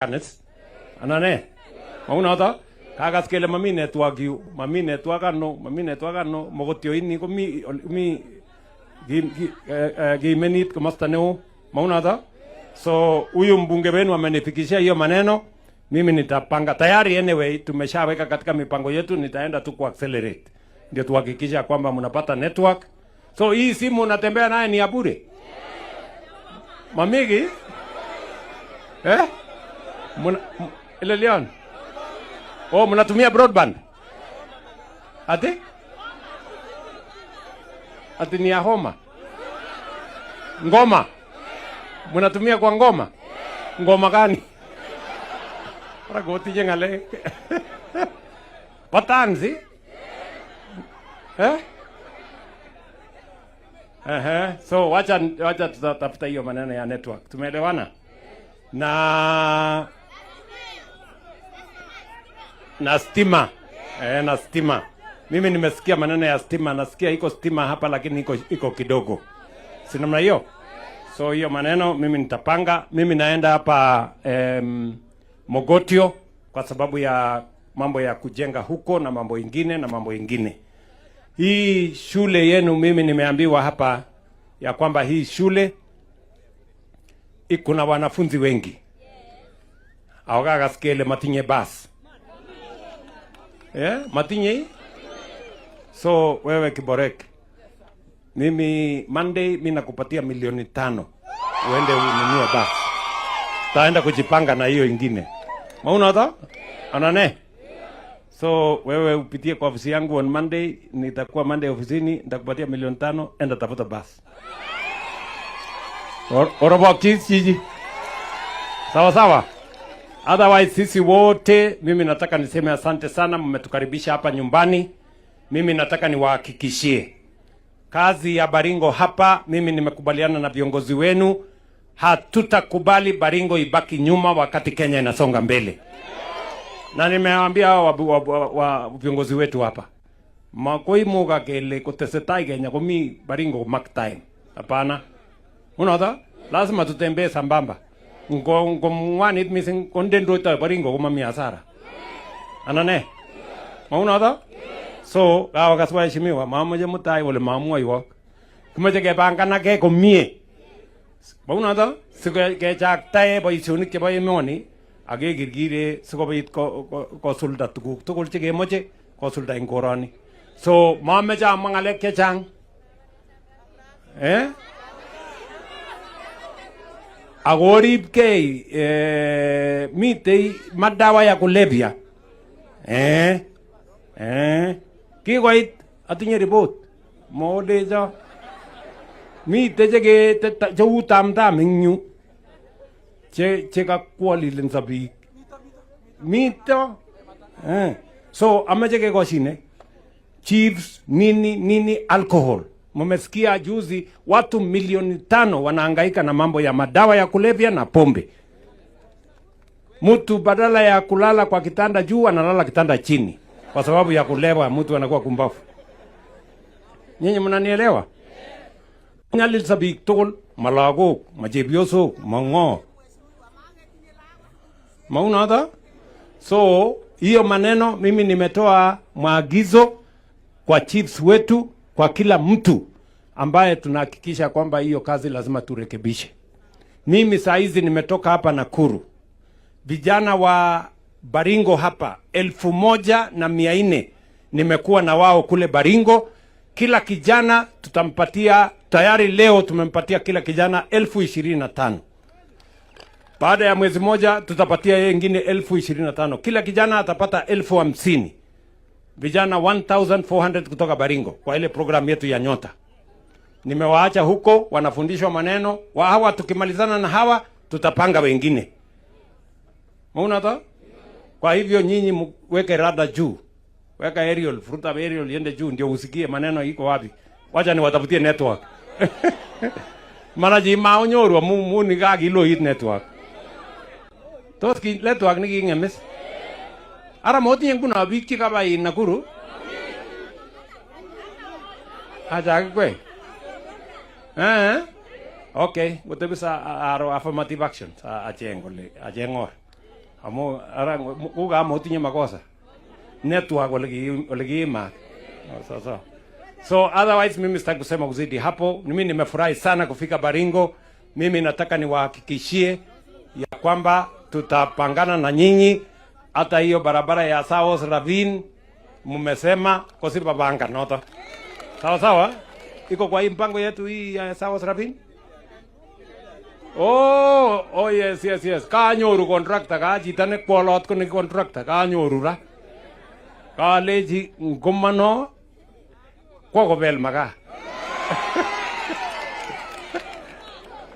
Kanis anane maunoto kagas kele mami network yu mami network ano mogotio inni ko mi gimenit komasta neo maunoto. So huyu mbunge wenu amenifikishia hiyo maneno, mimi nitapanga tayari. Anyway, tumeshaweka katika mipango yetu, nitaenda tu ku accelerate ndio tuhakikisha kwamba mnapata network. So hii simu unatembea naye ni ya bure mamigi ile Leon. Oh, mnatumia broadband? Ati ni ya homa. Ngoma. Mnatumia kwa ngoma? Ngoma gani? Para goti jengale. Patanzi? So wacha tutafuta hiyo maneno ya network. Tumeelewana? Na stima. Na stima. Mimi nimesikia maneno ya stima, nasikia iko stima hapa lakini iko kidogo. Si namna hiyo? So hiyo maneno mimi nitapanga. Mimi naenda hapa Mogotio kwa sababu ya mambo ya kujenga huko na mambo ingine. Hii shule yenu mimi nimeambiwa hapa ya kwamba hii shule iko na wanafunzi wengi. Awaga skele matinye bas. Matinye. So wewe Kiborek, mimi Monday mimi nakupatia 5 milioni uende ununue basi. Taenda kujipanga na hiyo ingine. Mauna anane. So wewe upitie kwa ofisi yangu on Monday, nitakuwa Monday ofisini, nitakupatia 5 milioni, enda tafuta basi. Orobo kiji. Sawa. Otherwise sisi wote, mimi nataka niseme asante sana, mmetukaribisha hapa nyumbani. Mimi nataka niwahakikishie kazi ya Baringo hapa, mimi nimekubaliana na viongozi wenu, hatutakubali Baringo ibaki nyuma wakati Kenya inasonga mbele. Na nimewaambia wa viongozi wetu hapa, makoi muga kele kutesetai Kenya kumi Baringo mark time. Hapana. Unaona? Lazima tutembee sambamba. Ngomwani missing kondendo ita Baringo kama miasara. Anane. Unaona? So, kawa kaswa heshimiwa, mama je mutai wale mamu ayo. Kumaje ke pangana ke komie. Unaona? Siko ke chaktae boisioni ke boyemoni. Age girgire sikobit ko sulda tugul chekemoche ko sulda ing koroni. So mameche amangalek chechang. Agoribkei mitei madawa ya kulevya. Kikoit atinye report. Modeja mitei cheu tamtam ing yu. Cheka kwalilin sabi mito so amache kekoshine chiefs nini alcohol. Mmesikia juzi watu 5 milioni wanahangaika na mambo ya madawa ya kulevya na pombe. Mtu badala ya kulala kwa kitanda juu analala kitanda chini kwa sababu ya kulewa, mtu anakuwa kumbafu. Nyinyi mnanielewa? Nyalil sabi tol malago majebioso mango. Maunada? So, hiyo maneno mimi nimetoa maagizo kwa chiefs wetu, kwa kila mtu ambaye tunahakikisha kwamba hiyo kazi lazima turekebishe. Mimi saa hizi nimetoka hapa Nakuru. Vijana wa Baringo hapa 1400 nimekuwa na wao kule Baringo. Kila kijana tutampatia, tayari leo tumempatia kila kijana 25,000. Baada ya mwezi moja tutapatia yeye ingine 25,000. Kila kijana atapata 50,000. Vijana 1400 kutoka Baringo kwa ile program yetu ya Nyota. Nimewaacha huko wanafundishwa maneno. Hawa tukimalizana na hawa tutapanga wengine. Unaona? Kwa hivyo nyinyi weke rada juu. Weka aerial, fruta aerial yende juu ndio usikie maneno iko wapi. Wacha ni watafutie network. Manaji maonyorwa muni gagilo hit network. Tot ki network ni kingemis. Ara moti yengu na biki kaba in Nakuru. Aja kwe. Okay, utebisa aro affirmative action. Ajengor. Amo ara uga motinye makosa. Network ole kiima. So otherwise mimi sitaki kusema kuzidi hapo. Mimi nimefurahi sana kufika Baringo. Mimi nataka niwahakikishie ya kwamba tutapangana na nyinyi. Hata hiyo barabara ya South Ravine mmesema kosipa banga noto. Sawa sawa? Iko kwa hii mpango yetu hii ya South Ravine? Oh yes. Kanyoru contractor ka chito ne kwolot ko ni contractor kanyoru ra. Kaleji ngomano kwa kobel maga.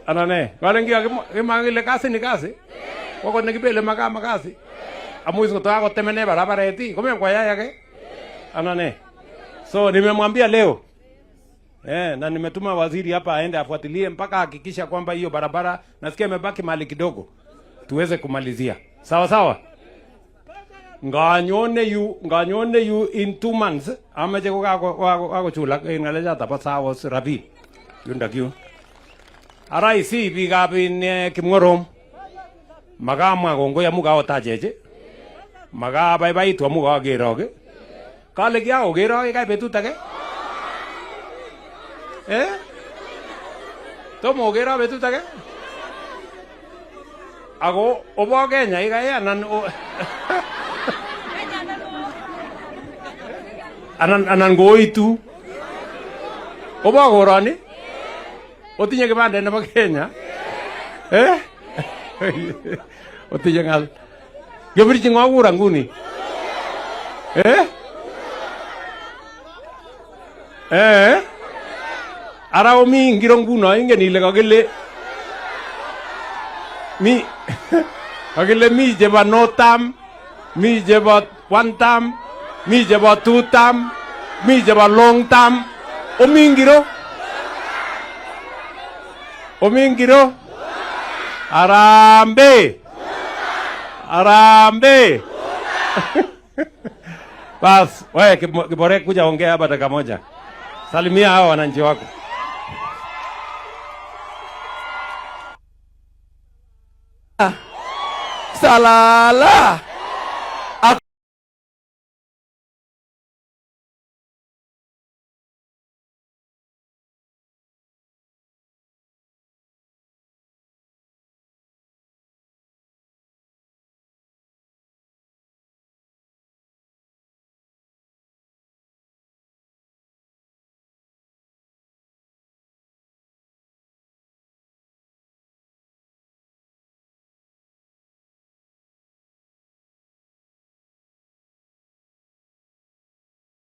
Anane, walengia kimangile kasi ni kasi. Kwa nekibele maga makasi. Amuizo toa ko temene barabara eti. Kome kwa yake. Anane. So nimemwambia leo na nimetuma waziri hapa aende afuatilie mpaka hakikisha kwamba hiyo barabara nasikia imebaki mali kidogo tuweze kumalizia. Sawa sawa? Nganyone you in 2 months amaje ko kako chula ngaleja tapa South Ravine. Yunda kyu. Araisi bigabin Kimgorom. Magamwa gongo ya muga otajeje. Maga bye tu muga geroge. Kale kya ogeroge kai betut age? Tomo ogero betut age? Ago obo Kenya ikai anan goitu. Obo gorani? Otinye kibande nebo Kenya? Otinye ngal. Gebirchi ngakura nguni. Ara omi ngiro nguno ingen ile kakile mi kakile mi jeba no tam, mi jeba 1 tam, mi jeba 2 tam, mi jeba long tam. Omi ngiro Arambe Bas, wewe Kibore kuja ongea hapa dakika moja. Salimia hao wananchi wako. Salala.